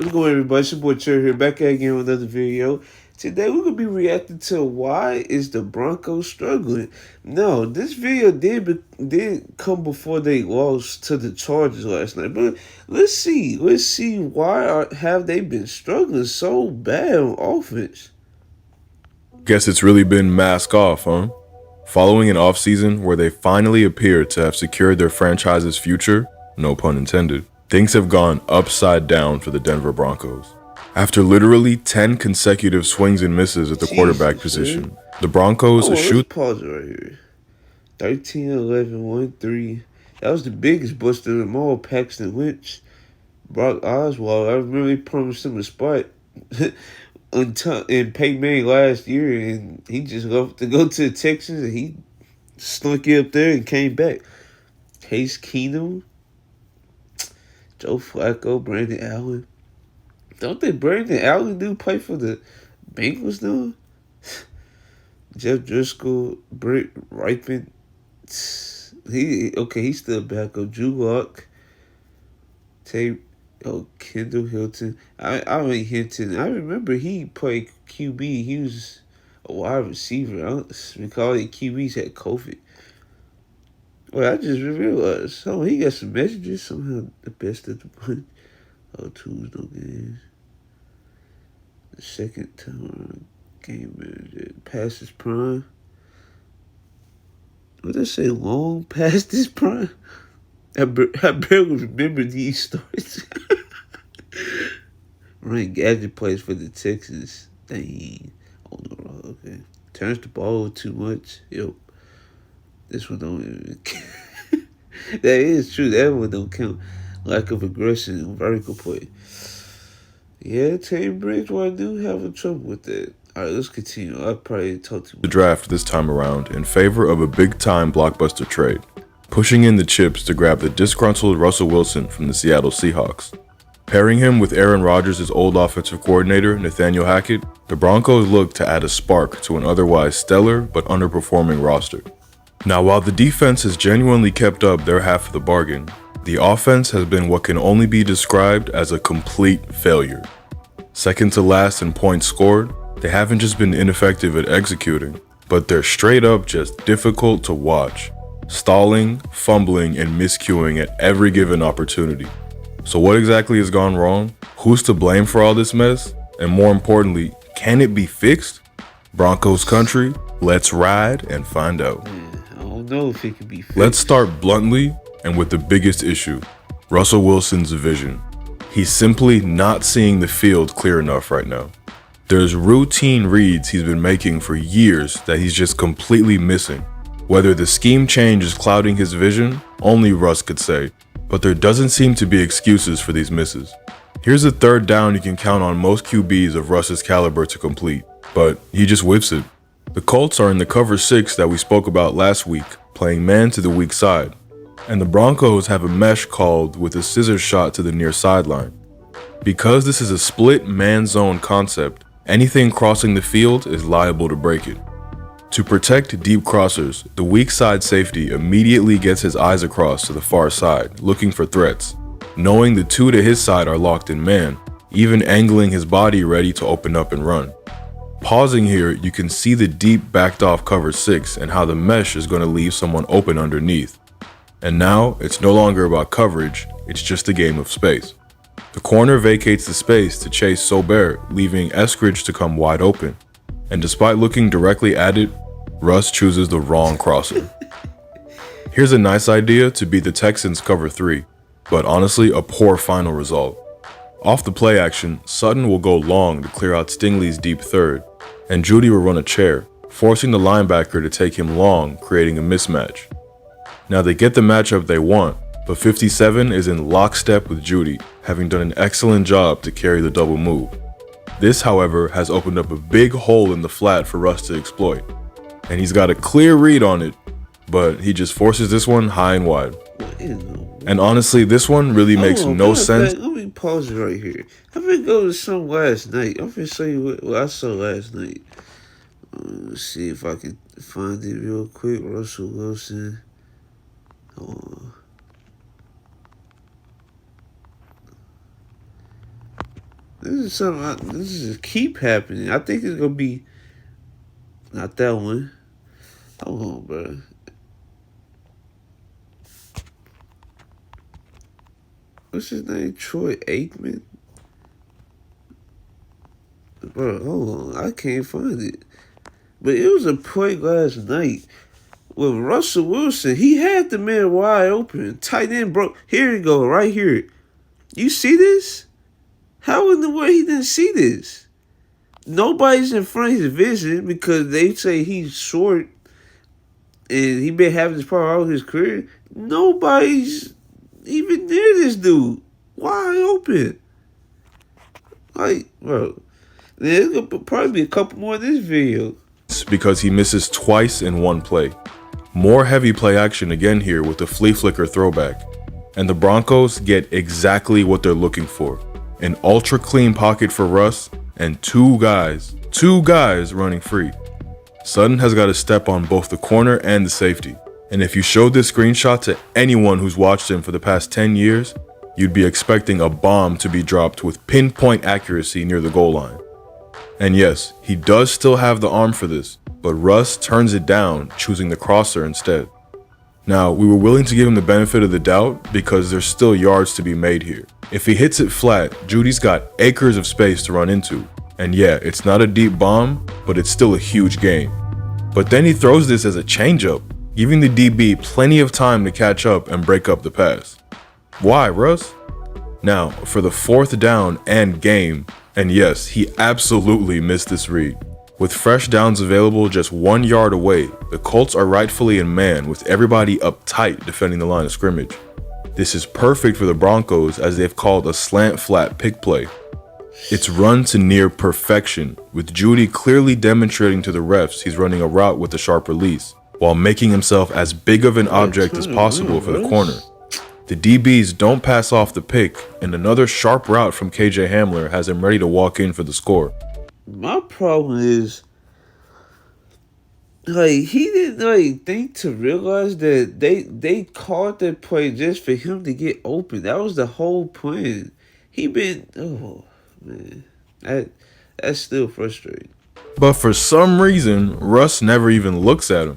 What's going on, everybody? It's your boy Cherry here, back at again with another video. Today we're gonna be reacting to why is the Broncos struggling. No, this video did come before they lost to the Chargers last night. But let's see have they been struggling so bad on offense. Guess it's really been mask off, huh? Following an offseason where they finally appear to have secured their franchise's future, no pun intended, things have gone upside down for the Denver Broncos. After literally 10 consecutive swings and misses at the quarterback position, the Broncos Let's eschew pause it right here. 13-11, 1-3. That was the biggest bust of them all. Paxton Lynch, Brock Oswald. I remember they promised him a spot in Peyton Manning last year, and he just left to go to the Texans, and he snuck it up there and came back. Case Keenum, Joe Flacco, Brandon Allen. Don't think Brandon Allen do play for the Bengals though? Jeff Driscoll, Britt Ripon. He's still back up. Drew Lock, Kendall Hilton. I mean Hinton. I remember he played QB. He was a wide receiver. I don't recall the QBs had COVID. Well, I just realized. Oh, he got some messages. Somehow the best of the bunch. Oh, twos, no games. The second time game manager past his prime. What did I say? Long past his prime. I barely remember these stories. Ryan Gadget plays for the Texans. Dang. Oh no, okay. Turns the ball too much. Yep. This one don't even count. That is true. That one don't count. Lack of aggression and vertical play. Yeah, Teddy Bridgewater do have a trouble with that. Alright, let's continue. I probably talked too much. the draft this time around in favor of a big-time blockbuster trade, pushing in the chips to grab the disgruntled Russell Wilson from the Seattle Seahawks. Pairing him with Aaron Rodgers' old offensive coordinator, Nathaniel Hackett, the Broncos look to add a spark to an otherwise stellar but underperforming roster. Now, while the defense has genuinely kept up their half of the bargain, the offense has been what can only be described as a complete failure. Second to last in points scored, they haven't just been ineffective at executing, but they're straight up just difficult to watch, stalling, fumbling, and miscuing at every given opportunity. So what exactly has gone wrong? Who's to blame for all this mess? And more importantly, can it be fixed? Broncos country, let's ride and find out. I don't know if it can be fixed. Let's start bluntly and with the biggest issue, Russell Wilson's vision. He's simply not seeing the field clear enough right now. There's routine reads he's been making for years that he's just completely missing. Whether the scheme change is clouding his vision, only Russ could say, but there doesn't seem to be excuses for these misses. Here's a third down you can count on most QBs of Russ's caliber to complete, but he just whips it. The Colts are in the cover 6 that we spoke about last week, playing man to the weak side. And the Broncos have a mesh called with a scissors shot to the near sideline. Because this is a split man-zone concept, anything crossing the field is liable to break it. To protect deep crossers, the weak side safety immediately gets his eyes across to the far side, looking for threats. Knowing the two to his side are locked in man, even angling his body ready to open up and run. Pausing here, you can see the deep backed off cover 6 and how the mesh is going to leave someone open underneath. And now, it's no longer about coverage, it's just a game of space. The corner vacates the space to chase Sobert, leaving Eskridge to come wide open. And despite looking directly at it, Russ chooses the wrong crosser. Here's a nice idea to beat the Texans cover 3, but honestly a poor final result. Off the play action, Sutton will go long to clear out Stingley's deep third, and Judy will run a chair, forcing the linebacker to take him long, creating a mismatch. Now they get the matchup they want, but 57 is in lockstep with Judy, having done an excellent job to carry the double move. This, however, has opened up a big hole in the flat for Russ to exploit, and he's got a clear read on it, but he just forces this one high and wide. And honestly, this one really makes no sense. Let me pause it right here. I'm gonna go to some last night. I'm gonna show you what I saw last night. Let's see if I can find it real quick. Russell Wilson. This is something. This is keep happening. I think it's gonna be not that one. Hold on, bro. What's his name? Troy Aikman. Bro, hold on. I can't find it. But it was a play last night with Russell Wilson. He had the man wide open. Tight end broke. Here you go, right here. You see this? How in the world he didn't see this? Nobody's in front of his vision because they say he's short and he been having this problem all his career. Nobody's even near this dude. Wide open. Like, bro. There's gonna probably be a couple more in this video. Because he misses twice in one play. More heavy play action again here with the flea flicker throwback. And the Broncos get exactly what they're looking for. An ultra clean pocket for Russ and two guys running free. Sutton has got to step on both the corner and the safety. And if you showed this screenshot to anyone who's watched him for the past 10 years, you'd be expecting a bomb to be dropped with pinpoint accuracy near the goal line. And yes, he does still have the arm for this, but Russ turns it down, choosing the crosser instead. Now, we were willing to give him the benefit of the doubt because there's still yards to be made here. If he hits it flat, Judy's got acres of space to run into. And yeah, it's not a deep bomb, but it's still a huge gain. But then he throws this as a changeup, giving the DB plenty of time to catch up and break up the pass. Why, Russ? Now, for the fourth down and game, and yes, he absolutely missed this read. With fresh downs available just 1 yard away, the Colts are rightfully in man with everybody up tight defending the line of scrimmage. This is perfect for the Broncos as they've called a slant flat pick play. It's run to near perfection, with Judy clearly demonstrating to the refs he's running a route with a sharp release, while making himself as big of an object as possible for the corner. The DBs don't pass off the pick, and another sharp route from KJ Hamler has him ready to walk in for the score. My problem is, like, he didn't think to realize that they called that play just for him to get open. That was the whole plan. Oh man, that's still frustrating. But for some reason, Russ never even looks at him.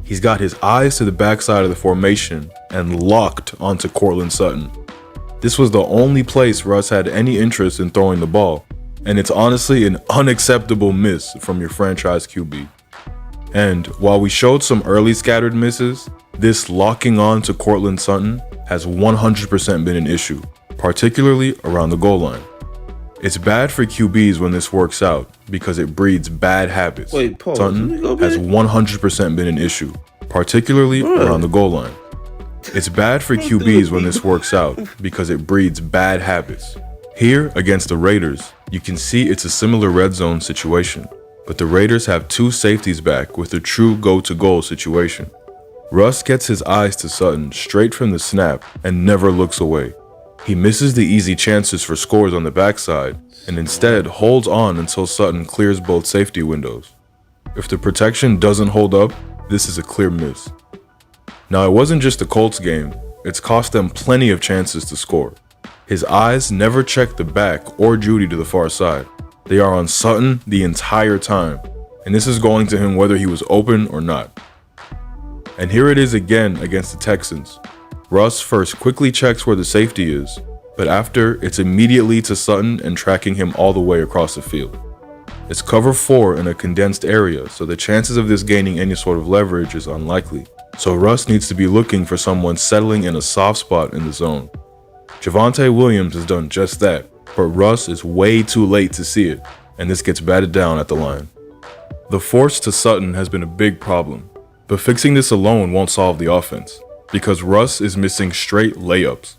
He's got his eyes to the backside of the formation and locked onto Courtland Sutton. This was the only place Russ had any interest in throwing the ball, and it's honestly an unacceptable miss from your franchise QB. And while we showed some early scattered misses, this locking on to Courtland Sutton has 100% been an issue, particularly around the goal line. It's bad for QBs when this works out because it breeds bad habits. Wait, pause. Sutton has 100% been an issue, particularly around the goal line. It's bad for QBs when this works out because it breeds bad habits. Here, against the Raiders, you can see it's a similar red zone situation, but the Raiders have two safeties back with a true go-to-goal situation. Russ gets his eyes to Sutton straight from the snap and never looks away. He misses the easy chances for scores on the backside and instead holds on until Sutton clears both safety windows. If the protection doesn't hold up, this is a clear miss. Now, it wasn't just the Colts game, it's cost them plenty of chances to score. His eyes never check the back or Judy to the far side. They are on Sutton the entire time, and this is going to him whether he was open or not. And here it is again against the Texans. Russ first quickly checks where the safety is, but after, it's immediately to Sutton and tracking him all the way across the field. It's cover 4 in a condensed area, so the chances of this gaining any sort of leverage is unlikely. So Russ needs to be looking for someone settling in a soft spot in the zone. Javonte Williams has done just that, but Russ is way too late to see it, and this gets batted down at the line. The force to Sutton has been a big problem, but fixing this alone won't solve the offense, because Russ is missing straight layups.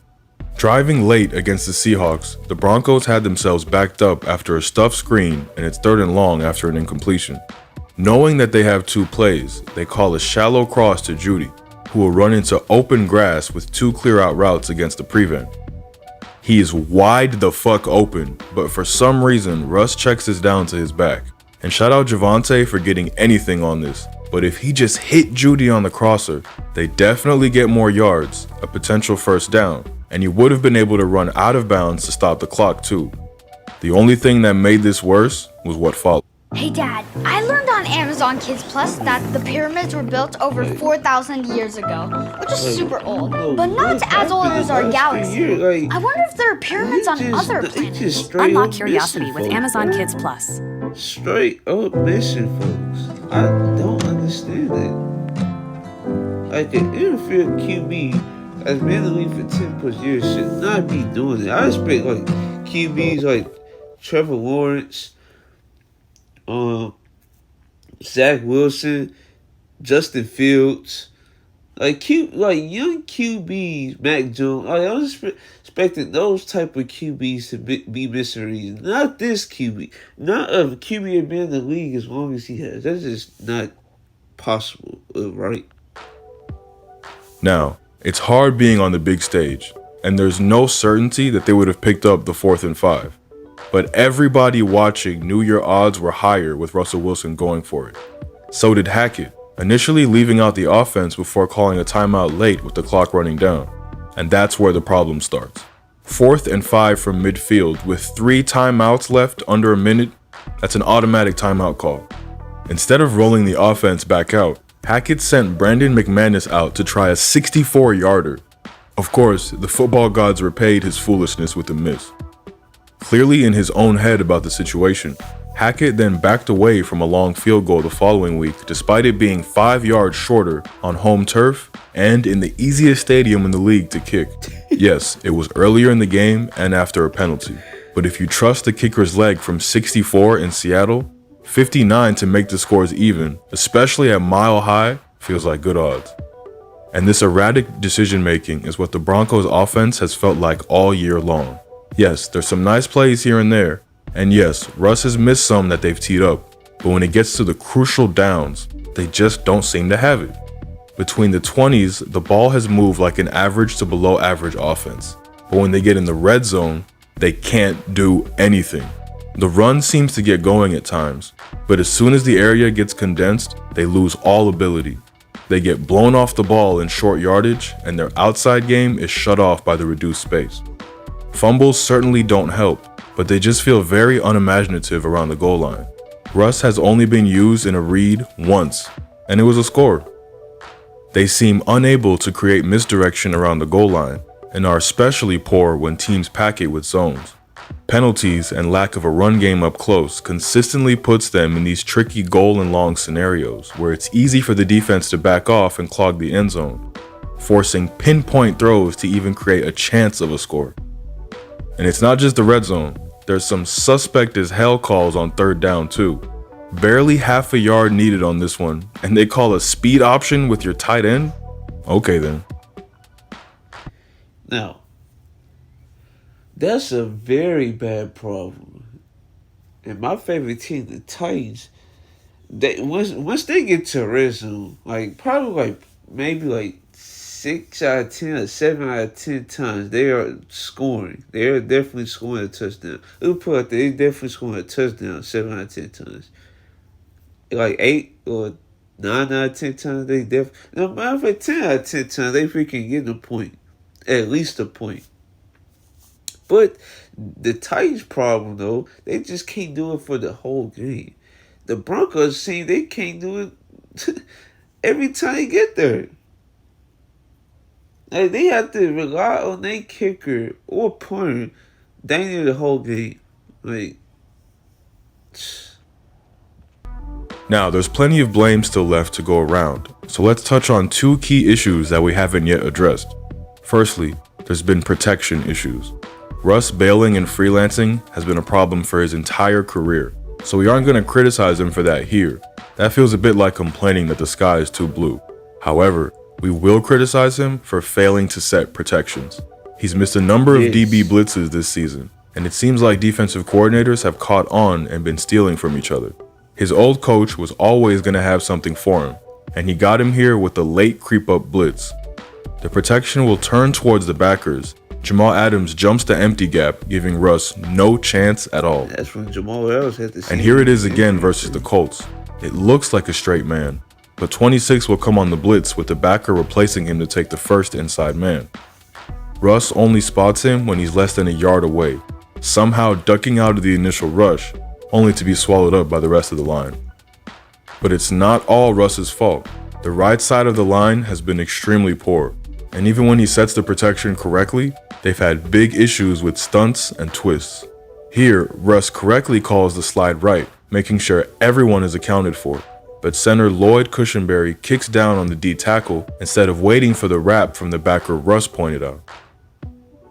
Driving late against the Seahawks, the Broncos had themselves backed up after a stuffed screen and it's 3rd and long after an incompletion. Knowing that they have two plays, they call a shallow cross to Judy, who will run into open grass with 2 clear-out routes against the prevent. He is wide the fuck open, but for some reason, Russ checks this down to his back. And shout out Javonte for getting anything on this, but if he just hit Judy on the crosser, they definitely get more yards, a potential first down, and he would have been able to run out of bounds to stop the clock too. The only thing that made this worse was what followed. Hey Dad, I learned on Amazon Kids Plus that the pyramids were built over 4,000 years ago, which is super old, but not as old as our galaxy. I wonder if there are pyramids on other planets. Unlock curiosity with Amazon Kids Plus. Straight up missing, folks. I don't understand it. Like an infield QB that's been in the league for 10 plus years should not be doing it. I expect like QBs like Trevor Lawrence, Zach Wilson, Justin Fields, like young QBs, Mac Jones. Like, I was expecting those type of QBs to be missing reasons. Not this QB. Not a QB been in the league as long as he has. That's just not possible, right? Now, it's hard being on the big stage, and there's no certainty that they would have picked up the 4th and 5. But everybody watching knew your odds were higher with Russell Wilson going for it. So did Hackett, initially leaving out the offense before calling a timeout late with the clock running down. And that's where the problem starts. 4th and 5 from midfield with 3 timeouts left under a minute, that's an automatic timeout call. Instead of rolling the offense back out, Hackett sent Brandon McManus out to try a 64-yarder. Of course, the football gods repaid his foolishness with a miss. Clearly in his own head about the situation, Hackett then backed away from a long field goal the following week despite it being 5 yards shorter on home turf and in the easiest stadium in the league to kick. Yes, it was earlier in the game and after a penalty, but if you trust the kicker's leg from 64 in Seattle, 59 to make the scores even, especially at Mile High, feels like good odds. And this erratic decision making is what the Broncos offense has felt like all year long. Yes, there's some nice plays here and there, and yes, Russ has missed some that they've teed up, but when it gets to the crucial downs, they just don't seem to have it. Between the 20s, the ball has moved like an average to below average offense, but when they get in the red zone, they can't do anything. The run seems to get going at times, but as soon as the area gets condensed, they lose all ability. They get blown off the ball in short yardage, and their outside game is shut off by the reduced space. Fumbles certainly don't help, but they just feel very unimaginative around the goal line. Russ has only been used in a read once, and it was a score. They seem unable to create misdirection around the goal line, and are especially poor when teams pack it with zones. Penalties and lack of a run game up close consistently puts them in these tricky goal and long scenarios where it's easy for the defense to back off and clog the end zone, forcing pinpoint throws to even create a chance of a score. And it's not just the red zone, there's some suspect as hell calls on 3rd down too. Barely half a yard needed on this one, and they call a speed option with your tight end? Okay then. Now, that's a very bad problem. And my favorite team, the Titans, they once they get to red zone, maybe 6 out of 10 or 7 out of 10 times they are scoring. They are definitely scoring a touchdown. It'll put out there, they definitely scoring a touchdown 7 out of 10 times. Like 8 or 9 out of 10 times they no matter of fact 10 out of 10 times they freaking get a point. At least a point. But the Titans' problem though, they just can't do it for the whole game. The Broncos see they can't do it every time they get there. Like, they have to rely on their kicker or punter dang near the whole game. Now, there's plenty of blame still left to go around, so let's touch on 2 key issues that we haven't yet addressed. Firstly, there's been protection issues. Russ bailing and freelancing has been a problem for his entire career, so we aren't going to criticize him for that here. That feels a bit like complaining that the sky is too blue. However, we will criticize him for failing to set protections. He's missed a number of DB blitzes this season, and it seems like defensive coordinators have caught on and been stealing from each other. His old coach was always going to have something for him, and he got him here with the late creep-up blitz. The protection will turn towards the backers. Jamal Adams jumps the empty gap, giving Russ no chance at all. That's when Jamal Adams had to see. And here it is again versus the Colts. It looks like a straight man, but 26 will come on the blitz with the backer replacing him to take the first inside man. Russ only spots him when he's less than a yard away, somehow ducking out of the initial rush, only to be swallowed up by the rest of the line. But it's not all Russ's fault. The right side of the line has been extremely poor, and even when he sets the protection correctly, they've had big issues with stunts and twists. Here, Russ correctly calls the slide right, making sure everyone is accounted for, but center Lloyd Cushenberry kicks down on the D tackle instead of waiting for the wrap from the backer Russ pointed out.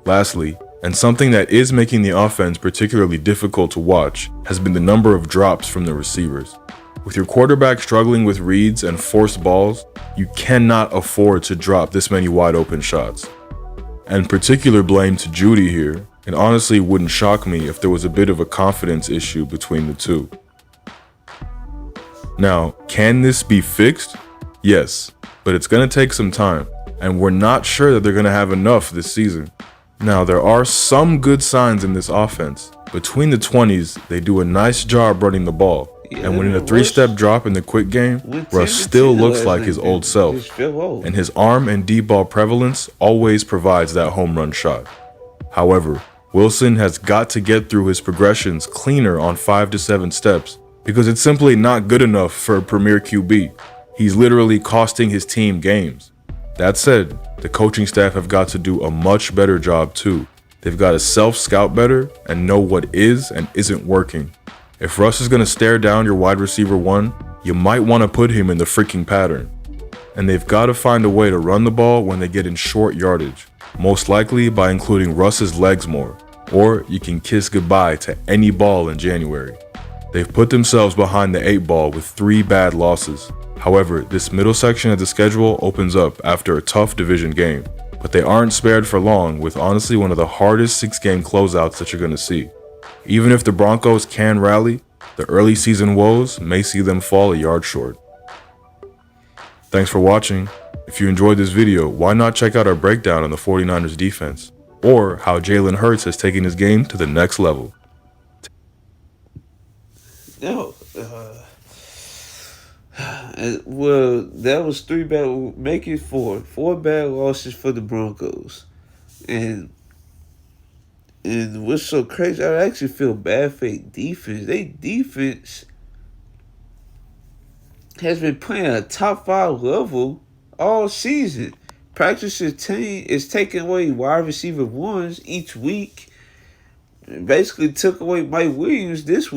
Lastly, and something that is making the offense particularly difficult to watch, has been the number of drops from the receivers. With your quarterback struggling with reads and forced balls, you cannot afford to drop this many wide open shots. And particular blame to Judy here. It honestly wouldn't shock me if there was a bit of a confidence issue between the two. Now, can this be fixed? Yes, but it's going to take some time, and we're not sure that they're going to have enough this season. Now, there are some good signs in this offense. Between the 20s, they do a nice job running the ball. And when in a 3-step drop in the quick game, Russ still looks like his old self. And his arm and deep ball prevalence always provides that home run shot. However, Wilson has got to get through his progressions cleaner on 5 to 7 steps because it's simply not good enough for a premier QB. He's literally costing his team games. That said, the coaching staff have got to do a much better job too. They've got to self-scout better and know what is and isn't working. If Russ is going to stare down your wide receiver 1, you might want to put him in the freaking pattern. And they've got to find a way to run the ball when they get in short yardage, most likely by including Russ's legs more, or you can kiss goodbye to any ball in January. They've put themselves behind the 8 ball with 3 bad losses. However, this middle section of the schedule opens up after a tough division game, but they aren't spared for long with honestly one of the hardest 6-game closeouts that you're going to see. Even if the Broncos can rally, the early season woes may see them fall a yard short. Thanks for watching. If you enjoyed this video, why not check out our breakdown on the 49ers defense, or how Jalen Hurts has taken his game to the next level. No, well, that was 3 bad, make it 4 bad losses for the Broncos. And what's so crazy, I actually feel bad for their defense. Their defense has been playing at a top 5 level all season. Practice team is taking away wide receiver 1s each week. Basically took away Mike Williams this week.